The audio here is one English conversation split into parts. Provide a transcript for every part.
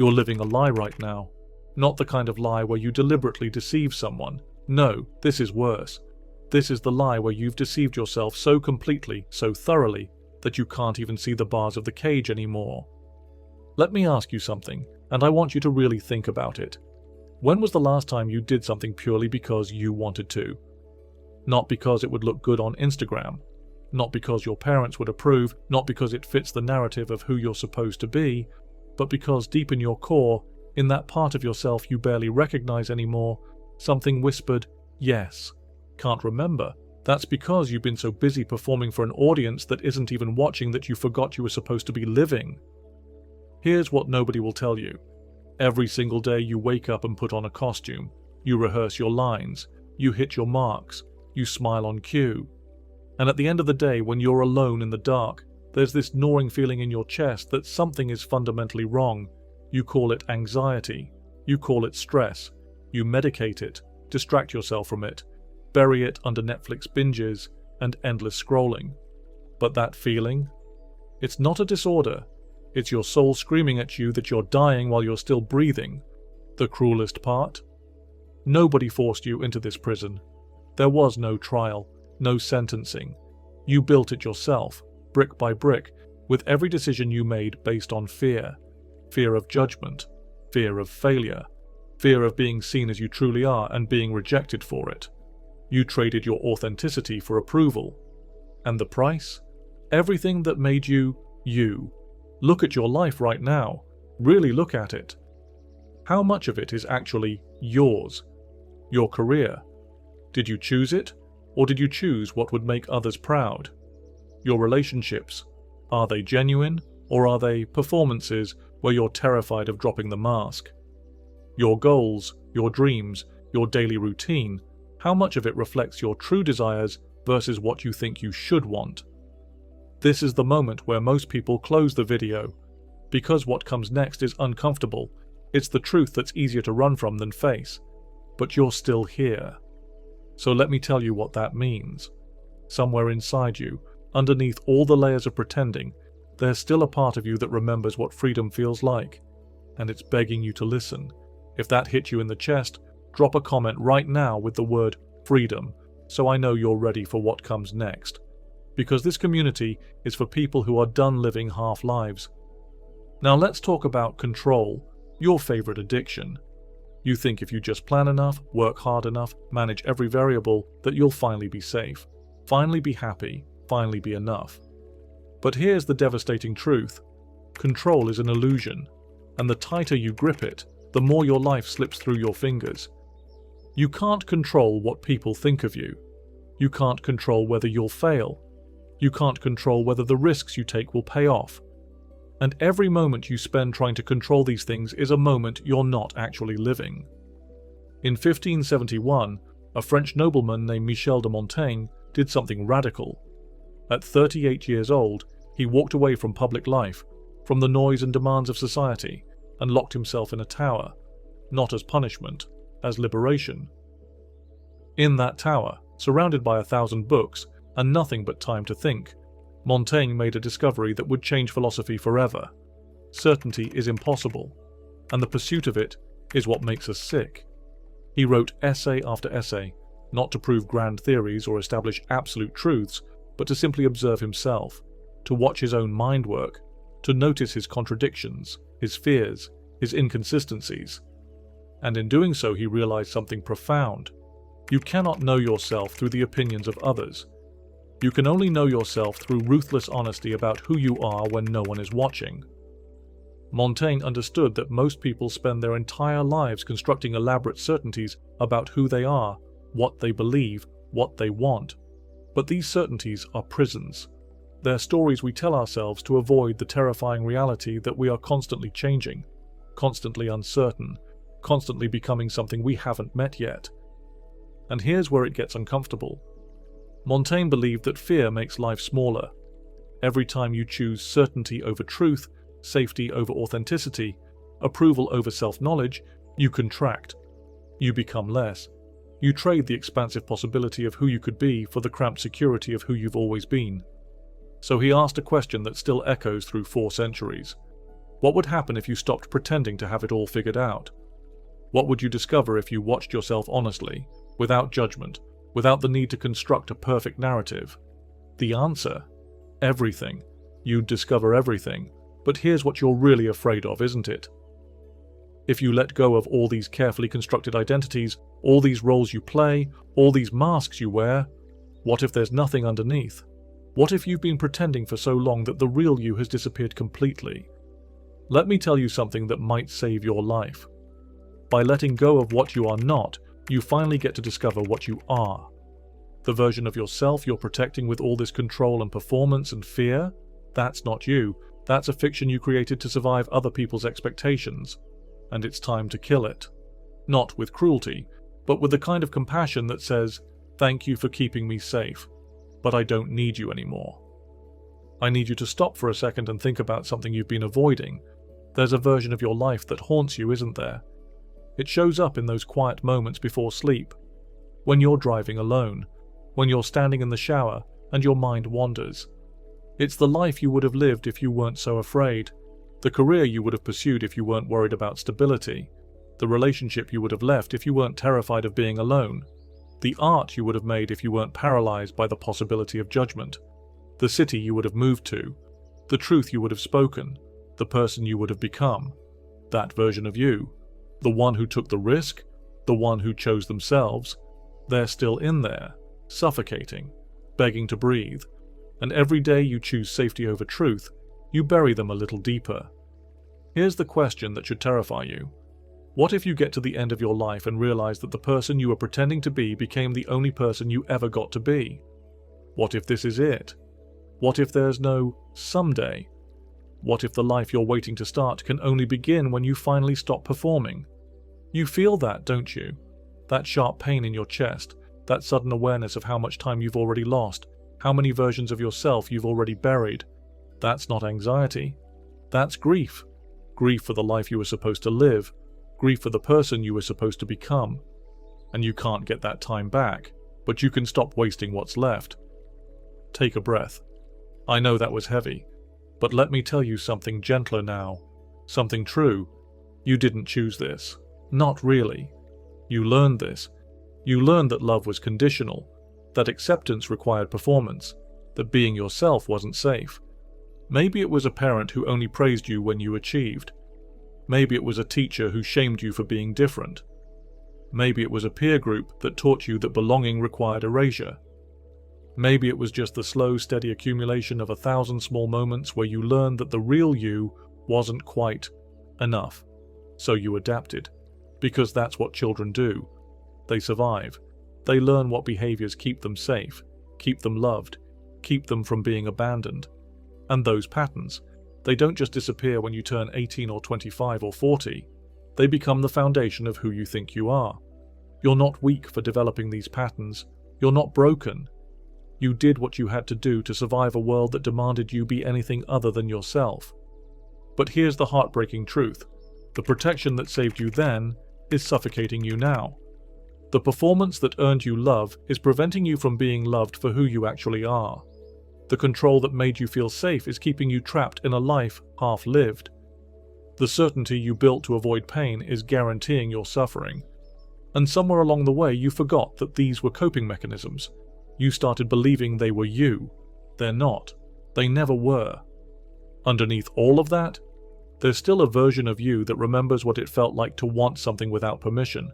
You're living a lie right now. Not the kind of lie where you deliberately deceive someone. No, this is worse. This is the lie where you've deceived yourself so completely, so thoroughly, that you can't even see the bars of the cage anymore. Let me ask you something, and I want you to really think about it. When was the last time you did something purely because you wanted to? Not because it would look good on Instagram, not because your parents would approve, not because it fits the narrative of who you're supposed to be, but because deep in your core, in that part of yourself you barely recognize anymore, something whispered, yes. Can't remember. That's because you've been so busy performing for an audience that isn't even watching that you forgot you were supposed to be living. Here's what nobody will tell you. Every single day you wake up and put on a costume. You rehearse your lines. You hit your marks. You smile on cue. And at the end of the day, when you're alone in the dark, there's this gnawing feeling in your chest that something is fundamentally wrong. You call it anxiety. You call it stress. You medicate it, distract yourself from it, bury it under Netflix binges and endless scrolling. But that feeling? It's not a disorder. It's your soul screaming at you that you're dying while you're still breathing. The cruelest part? Nobody forced you into this prison. There was no trial, no sentencing. You built it yourself, brick by brick, with every decision you made based on fear. Fear of judgment, fear of failure, fear of being seen as you truly are and being rejected for it. You traded your authenticity for approval. And the price? Everything that made you, you. Look at your life right now. Really look at it. How much of it is actually yours? Your career? Did you choose it? Or did you choose what would make others proud? Your relationships? Are they genuine? Or are they performances where you're terrified of dropping the mask? Your goals, your dreams, your daily routine, how much of it reflects your true desires versus what you think you should want? This is the moment where most people close the video, because what comes next is uncomfortable. It's the truth that's easier to run from than face. But you're still here. So let me tell you what that means. Somewhere inside you, underneath all the layers of pretending, there's still a part of you that remembers what freedom feels like, and it's begging you to listen. If that hit you in the chest, drop a comment right now with the word freedom, so I know you're ready for what comes next. Because this community is for people who are done living half lives. Now let's talk about control, your favorite addiction. You think if you just plan enough, work hard enough, manage every variable, that you'll finally be safe, finally be happy, finally be enough. But here's the devastating truth. Control is an illusion, and the tighter you grip it, the more your life slips through your fingers. You can't control what people think of you. You can't control whether you'll fail. You can't control whether the risks you take will pay off. And every moment you spend trying to control these things is a moment you're not actually living. In 1571, a French nobleman named Michel de Montaigne did something radical. At 38 years old, he walked away from public life, from the noise and demands of society, and locked himself in a tower, not as punishment, as liberation. In that tower, surrounded by 1,000 books, and nothing but time to think, Montaigne made a discovery that would change philosophy forever. Certainty is impossible, and the pursuit of it is what makes us sick. He wrote essay after essay, not to prove grand theories or establish absolute truths, but to simply observe himself, to watch his own mind work, to notice his contradictions, his fears, his inconsistencies. And in doing so he realized something profound. You cannot know yourself through the opinions of others. You can only know yourself through ruthless honesty about who you are when no one is watching. Montaigne understood that most people spend their entire lives constructing elaborate certainties about who they are, what they believe, what they want. But these certainties are prisons. They're stories we tell ourselves to avoid the terrifying reality that we are constantly changing, constantly uncertain, constantly becoming something we haven't met yet. And here's where it gets uncomfortable. Montaigne believed that fear makes life smaller. Every time you choose certainty over truth, safety over authenticity, approval over self-knowledge, you contract. You become less. You trade the expansive possibility of who you could be for the cramped security of who you've always been. So he asked a question that still echoes through 4 centuries. What would happen if you stopped pretending to have it all figured out? What would you discover if you watched yourself honestly, without judgment, without the need to construct a perfect narrative? The answer? Everything. You'd discover everything. But here's what you're really afraid of, isn't it? If you let go of all these carefully constructed identities, all these roles you play, all these masks you wear, what if there's nothing underneath? What if you've been pretending for so long that the real you has disappeared completely? Let me tell you something that might save your life. By letting go of what you are not, you finally get to discover what you are. The version of yourself you're protecting with all this control and performance and fear, that's not you. That's a fiction you created to survive other people's expectations. And it's time to kill it. Not with cruelty, but with the kind of compassion that says, "Thank you for keeping me safe, but I don't need you anymore." I need you to stop for a second and think about something you've been avoiding. There's a version of your life that haunts you, isn't there? It shows up in those quiet moments before sleep, when you're driving alone, when you're standing in the shower and your mind wanders. It's the life you would have lived if you weren't so afraid, the career you would have pursued if you weren't worried about stability, the relationship you would have left if you weren't terrified of being alone, the art you would have made if you weren't paralyzed by the possibility of judgment, the city you would have moved to, the truth you would have spoken, the person you would have become. That version of you, the one who took the risk, the one who chose themselves, they're still in there, suffocating, begging to breathe. And every day you choose safety over truth, you bury them a little deeper. Here's the question that should terrify you. What if you get to the end of your life and realize that the person you were pretending to be became the only person you ever got to be? What if this is it? What if there's no someday? What if the life you're waiting to start can only begin when you finally stop performing? You feel that, don't you? That sharp pain in your chest, that sudden awareness of how much time you've already lost, how many versions of yourself you've already buried. That's not anxiety. That's grief. Grief for the life you were supposed to live. Grief for the person you were supposed to become. And you can't get that time back, but you can stop wasting what's left. Take a breath. I know that was heavy, but let me tell you something gentler now. Something true. You didn't choose this. Not really. You learned this. You learned that love was conditional, that acceptance required performance, that being yourself wasn't safe. Maybe it was a parent who only praised you when you achieved. Maybe it was a teacher who shamed you for being different. Maybe it was a peer group that taught you that belonging required erasure. Maybe it was just the slow, steady accumulation of 1,000 small moments where you learned that the real you wasn't quite enough. So you adapted. Because that's what children do. They survive. They learn what behaviors keep them safe, keep them loved, keep them from being abandoned. And those patterns, they don't just disappear when you turn 18 or 25 or 40. They become the foundation of who you think you are. You're not weak for developing these patterns. You're not broken. You did what you had to do to survive a world that demanded you be anything other than yourself. But here's the heartbreaking truth. The protection that saved you then is suffocating you now. The performance that earned you love is preventing you from being loved for who you actually are. The control that made you feel safe is keeping you trapped in a life half-lived. The certainty you built to avoid pain is guaranteeing your suffering. And somewhere along the way you forgot that these were coping mechanisms. You started believing they were you. They're not. They never were. Underneath all of that, there's still a version of you that remembers what it felt like to want something without permission,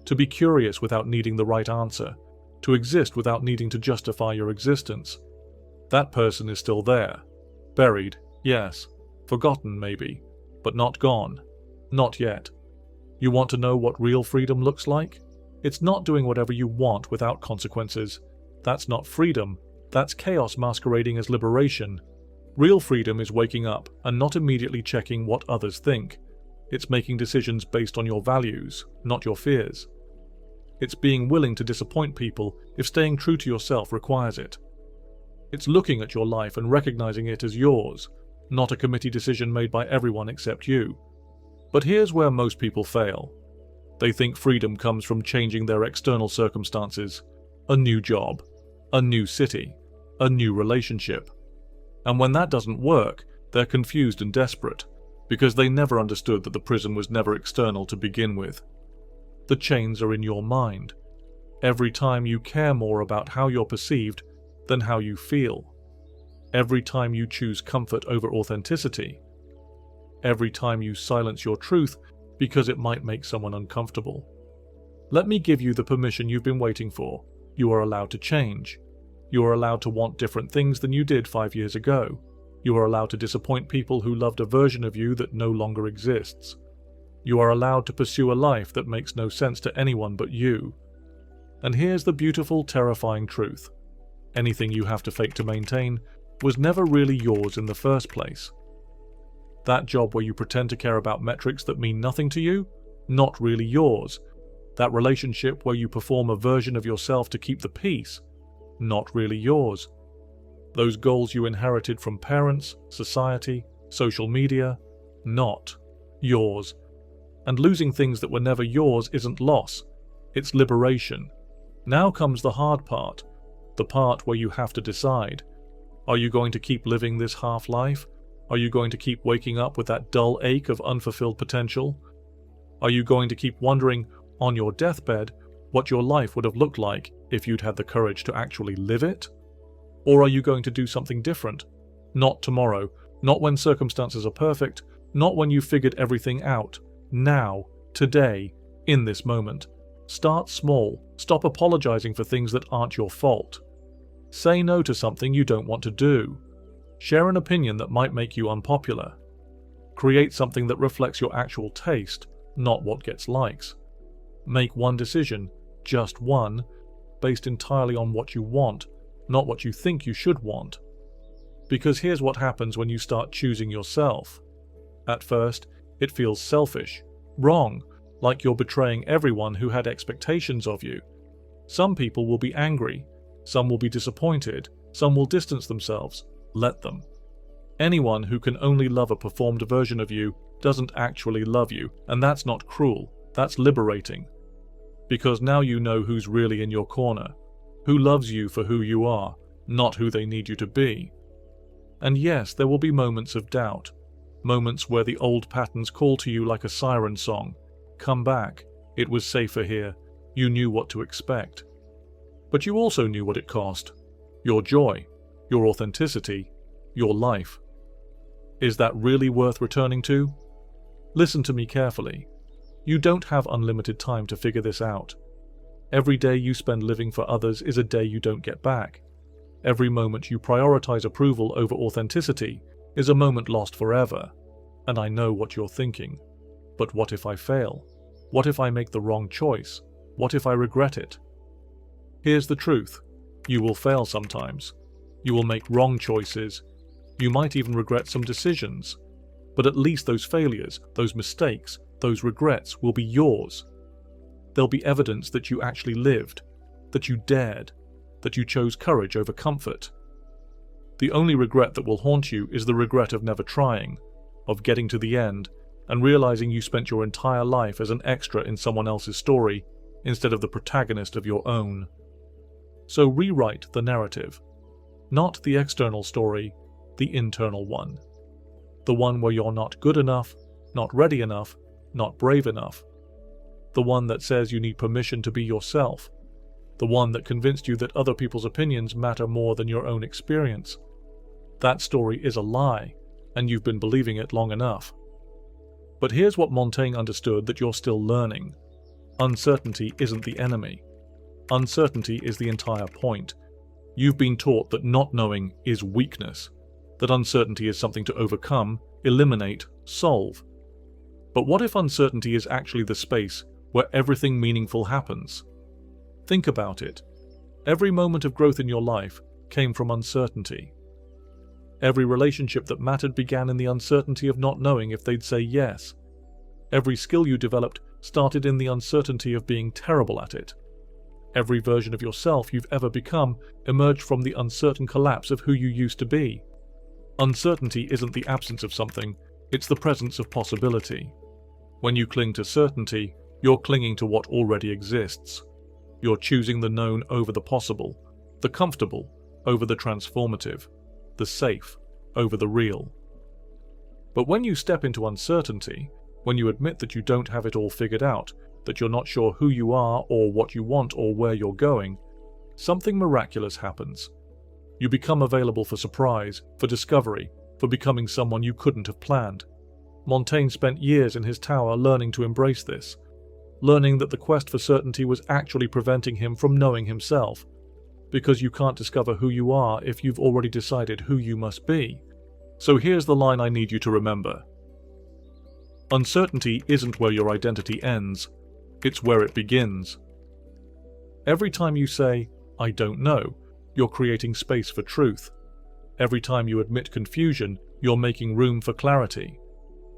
to be curious without needing the right answer, to exist without needing to justify your existence. That person is still there. Buried, yes. Forgotten, maybe. But not gone. Not yet. You want to know what real freedom looks like? It's not doing whatever you want without consequences. That's not freedom. That's chaos masquerading as liberation. Real freedom is waking up and not immediately checking what others think. It's making decisions based on your values, not your fears. It's being willing to disappoint people if staying true to yourself requires it. It's looking at your life and recognizing it as yours, not a committee decision made by everyone except you. But here's where most people fail. They think freedom comes from changing their external circumstances, a new job, a new city, a new relationship. And when that doesn't work, they're confused and desperate. because they never understood that the prison was never external to begin with. The chains are in your mind. Every time you care more about how you're perceived than how you feel. Every time you choose comfort over authenticity. Every time you silence your truth because it might make someone uncomfortable. Let me give you the permission you've been waiting for. You are allowed to change. You are allowed to want different things than you did 5 years ago. You are allowed to disappoint people who loved a version of you that no longer exists. You are allowed to pursue a life that makes no sense to anyone but you. And here's the beautiful, terrifying truth. Anything you have to fake to maintain was never really yours in the first place. That job where you pretend to care about metrics that mean nothing to you, not really yours. That relationship where you perform a version of yourself to keep the peace, not really yours. Those goals you inherited from parents, society, social media, not yours. And losing things that were never yours isn't loss, it's liberation. Now comes the hard part, the part where you have to decide. Are you going to keep living this half-life? Are you going to keep waking up with that dull ache of unfulfilled potential? Are you going to keep wondering, on your deathbed, what your life would have looked like if you'd had the courage to actually live it? Or are you going to do something different? Not tomorrow, not when circumstances are perfect, not when you've figured everything out. Now, today, in this moment. Start small. Stop apologizing for things that aren't your fault. Say no to something you don't want to do. Share an opinion that might make you unpopular. Create something that reflects your actual taste, not what gets likes. Make one decision, just one, based entirely on what you want, not what you think you should want. Because here's what happens when you start choosing yourself. At first, it feels selfish, wrong, like you're betraying everyone who had expectations of you. Some people will be angry, some will be disappointed, some will distance themselves. Let them. Anyone who can only love a performed version of you doesn't actually love you, and that's not cruel, that's liberating. Because now you know who's really in your corner, who loves you for who you are, not who they need you to be. And yes, there will be moments of doubt, moments where the old patterns call to you like a siren song. Come back, it was safer here, you knew what to expect. But you also knew what it cost. Your joy, your authenticity, your life. Is that really worth returning to? Listen to me carefully. You don't have unlimited time to figure this out. Every day you spend living for others is a day you don't get back. Every moment you prioritize approval over authenticity is a moment lost forever. And I know what you're thinking. But what if I fail? What if I make the wrong choice? What if I regret it? Here's the truth. You will fail sometimes. You will make wrong choices. You might even regret some decisions. But at least those failures, those mistakes, those regrets will be yours. There'll be evidence that you actually lived, that you dared, that you chose courage over comfort. The only regret that will haunt you is the regret of never trying, of getting to the end, and realizing you spent your entire life as an extra in someone else's story instead of the protagonist of your own. So rewrite the narrative. Not the external story, the internal one. The one where you're not good enough, not ready enough, not brave enough. The one that says you need permission to be yourself. The one that convinced you that other people's opinions matter more than your own experience. That story is a lie, and you've been believing it long enough. But here's what Montaigne understood that you're still learning. Uncertainty isn't the enemy. Uncertainty is the entire point. You've been taught that not knowing is weakness, that uncertainty is something to overcome, eliminate, solve. But what if uncertainty is actually the space where everything meaningful happens? Think about it. Every moment of growth in your life came from uncertainty. Every relationship that mattered began in the uncertainty of not knowing if they'd say yes. Every skill you developed started in the uncertainty of being terrible at it. Every version of yourself you've ever become emerged from the uncertain collapse of who you used to be. Uncertainty isn't the absence of something, it's the presence of possibility. When you cling to certainty, you're clinging to what already exists. You're choosing the known over the possible, the comfortable over the transformative, the safe over the real. But when you step into uncertainty, when you admit that you don't have it all figured out, that you're not sure who you are or what you want or where you're going, something miraculous happens. You become available for surprise, for discovery, for becoming someone you couldn't have planned. Montaigne spent years in his tower learning to embrace this, learning that the quest for certainty was actually preventing him from knowing himself, because you can't discover who you are if you've already decided who you must be. So here's the line I need you to remember. Uncertainty isn't where your identity ends, it's where it begins. Every time you say, "I don't know," you're creating space for truth. Every time you admit confusion, you're making room for clarity.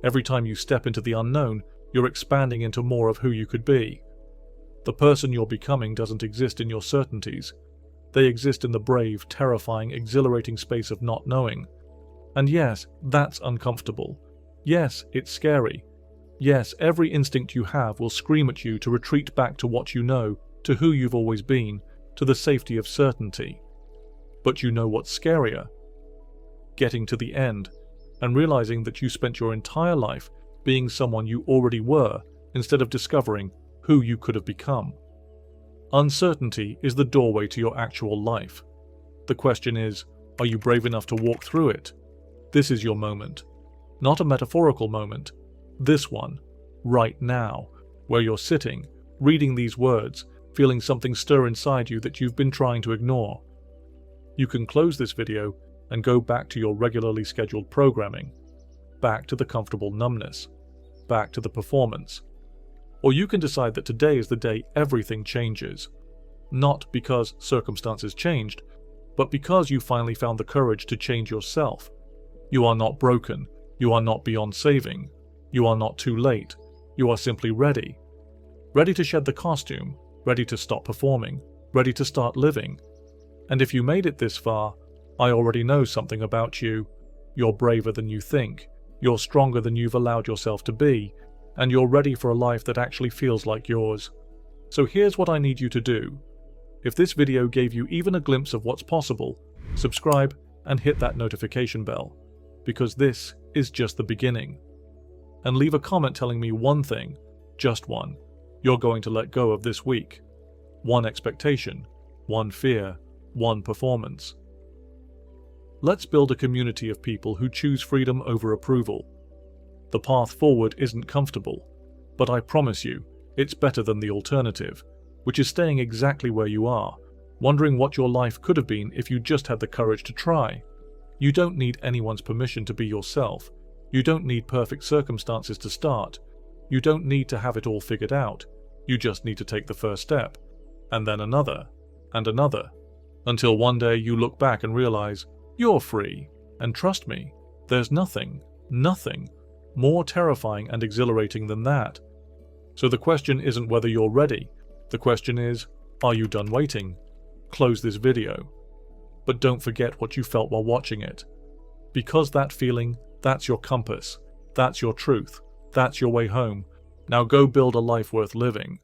Every time you step into the unknown, you're expanding into more of who you could be. The person you're becoming doesn't exist in your certainties. They exist in the brave, terrifying, exhilarating space of not knowing. And yes, that's uncomfortable. Yes, it's scary. Yes, every instinct you have will scream at you to retreat back to what you know, to who you've always been, to the safety of certainty. But you know what's scarier? Getting to the end, and realizing that you spent your entire life being someone you already were, instead of discovering who you could have become. Uncertainty is the doorway to your actual life. The question is, are you brave enough to walk through it? This is your moment. Not a metaphorical moment. This one, right now, where you're sitting, reading these words, feeling something stir inside you that you've been trying to ignore. You can close this video and go back to your regularly scheduled programming, back to the comfortable numbness, back to the performance. Or you can decide that today is the day everything changes. Not because circumstances changed, but because you finally found the courage to change yourself. You are not broken. You are not beyond saving. You are not too late. You are simply ready. Ready to shed the costume, ready to stop performing, ready to start living. And if you made it this far, I already know something about you. You're braver than you think. You're stronger than you've allowed yourself to be. And you're ready for a life that actually feels like yours. So here's what I need you to do. If this video gave you even a glimpse of what's possible, subscribe and hit that notification bell, because this is just the beginning. And leave a comment telling me one thing, just one, you're going to let go of this week. One expectation, one fear, one performance. Let's build a community of people who choose freedom over approval. The path forward isn't comfortable, but I promise you, it's better than the alternative, which is staying exactly where you are, wondering what your life could have been if you just had the courage to try. You don't need anyone's permission to be yourself. You don't need perfect circumstances to start. You don't need to have it all figured out. You just need to take the first step, and then another, and another, until one day you look back and realize you're free. And trust me, there's nothing more terrifying and exhilarating than that. So the question isn't whether you're ready. The question is, are you done waiting? Close this video. But don't forget what you felt while watching it. Because that feeling, that's your compass. That's your truth. That's your way home. Now go build a life worth living.